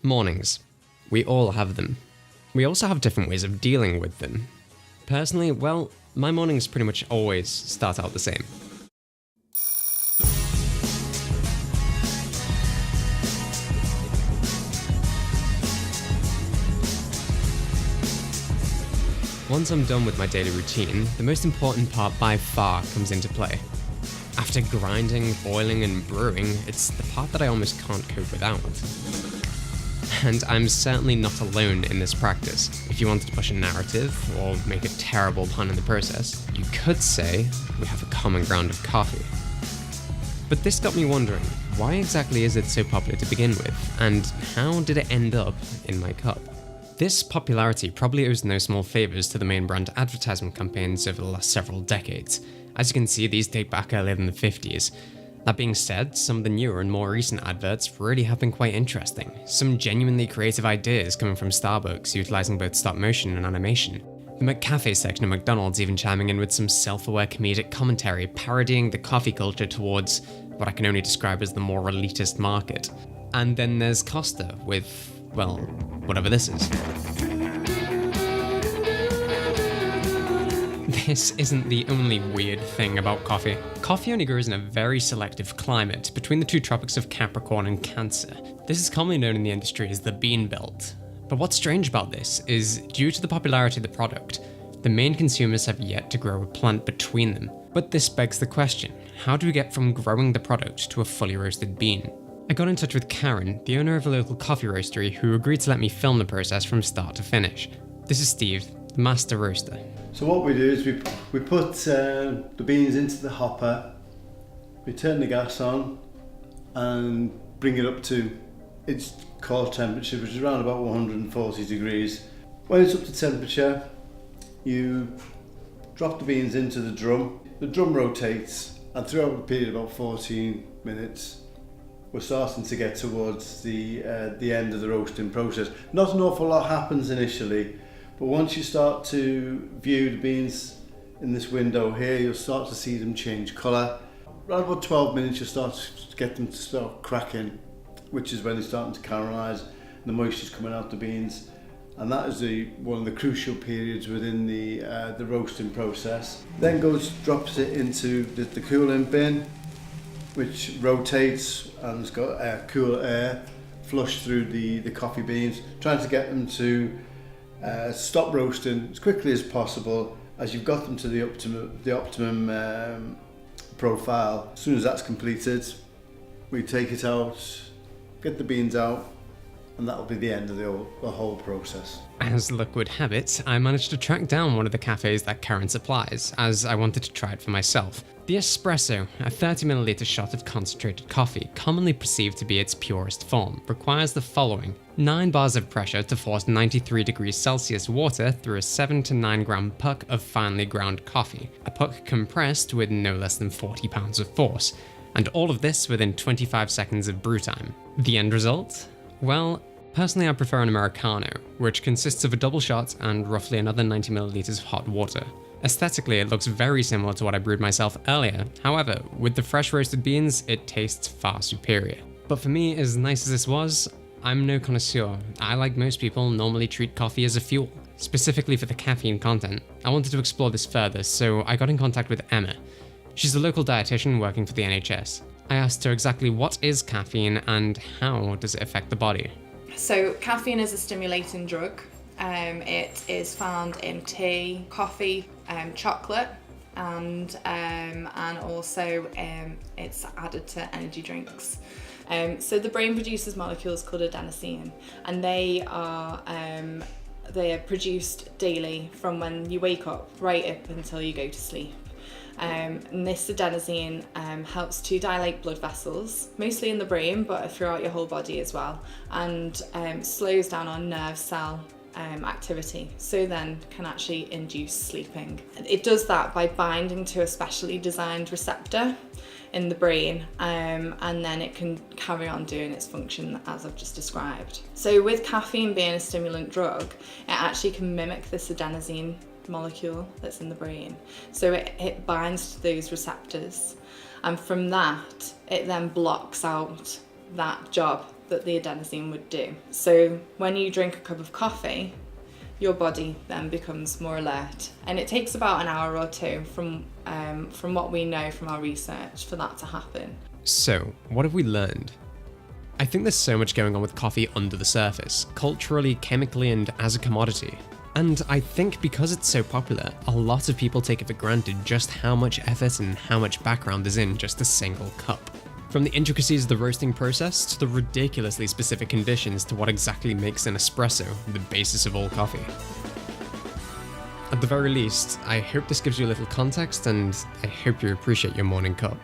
Mornings. We all have them. We also have different ways of dealing with them. Personally, well, my mornings pretty much always start out the same. Once I'm done with my daily routine, the most important part by far comes into play. After grinding, boiling, and brewing, it's the part that I almost can't cope without. And I'm certainly not alone in this practice. If you wanted to push a narrative, or make a terrible pun in the process, you could say we have a common ground of coffee. But this got me wondering, why exactly is it so popular to begin with, and how did it end up in my cup? This popularity probably owes no small favours to the main brand advertisement campaigns over the last several decades. As you can see, these date back earlier than the 50s. That being said, some of the newer and more recent adverts really have been quite interesting. Some genuinely creative ideas coming from Starbucks, utilising both stop motion and animation. The McCafe section of McDonald's even chiming in with some self-aware comedic commentary, parodying the coffee culture towards what I can only describe as the more elitist market. And then there's Costa with, well, whatever this is. This isn't the only weird thing about coffee. Coffee only grows in a very selective climate between the two tropics of Capricorn and Cancer. This is commonly known in the industry as the Bean Belt. But what's strange about this is, due to the popularity of the product, the main consumers have yet to grow a plant between them. But this begs the question, how do we get from growing the product to a fully roasted bean? I got in touch with Karen, the owner of a local coffee roastery, who agreed to let me film the process from start to finish. This is Steve, the master roaster. So what we do is we put the beans into the hopper, we turn the gas on and bring it up to its core temperature, which is around about 140 degrees. When it's up to temperature, you drop the beans into the drum rotates, and throughout a period of about 14 minutes, we're starting to get towards the end of the roasting process. Not an awful lot happens initially, but once you start to view the beans in this window here, you'll start to see them change colour. Around about 12 minutes, you'll start to get them to start cracking, which is when they're starting to caramelise and the moisture's coming out the beans. And that is one of the crucial periods within the roasting process. Then drops it into the cooling bin, which rotates and it's got cool air flush through the coffee beans, trying to get them to stop roasting as quickly as possible as you've got them to the optimum profile. As soon as that's completed, we take it out, get the beans out, and that'll be the end of the whole process. As luck would have it, I managed to track down one of the cafes that Karen supplies, as I wanted to try it for myself. The Espresso, a 30ml shot of concentrated coffee, commonly perceived to be its purest form, requires the following: 9 bars of pressure to force 93 degrees Celsius water through a 7 to 9 gram puck of finely ground coffee, a puck compressed with no less than 40 pounds of force, and all of this within 25 seconds of brew time. The end result? Well, personally I prefer an Americano, which consists of a double shot and roughly another 90ml of hot water. Aesthetically, it looks very similar to what I brewed myself earlier. However, with the fresh roasted beans, it tastes far superior. But for me, as nice as this was, I'm no connoisseur. I, like most people, normally treat coffee as a fuel, specifically for the caffeine content. I wanted to explore this further, so I got in contact with Emma. She's a local dietitian working for the NHS. I asked her exactly what is caffeine and how does it affect the body. So caffeine is a stimulating drug. It is found in tea, coffee, chocolate, and also it's added to energy drinks. So the brain produces molecules called adenosine, and they are produced daily from when you wake up right up until you go to sleep. And this adenosine helps to dilate blood vessels, mostly in the brain, but throughout your whole body as well, and slows down our nerve cell activity, so then can actually induce sleeping. It does that by binding to a specially designed receptor in the brain, and then it can carry on doing its function as I've just described. So with caffeine being a stimulant drug, it actually can mimic this adenosine molecule that's in the brain. So it binds to those receptors, and from that it then blocks out that job that the adenosine would do. So when you drink a cup of coffee, your body then becomes more alert, and it takes about an hour or two from what we know from our research for that to happen. So, what have we learned? I think there's so much going on with coffee under the surface, culturally, chemically, and as a commodity. And I think because it's so popular, a lot of people take it for granted just how much effort and how much background is in just a single cup. From the intricacies of the roasting process to the ridiculously specific conditions to what exactly makes an espresso, the basis of all coffee. At the very least, I hope this gives you a little context, and I hope you appreciate your morning cup.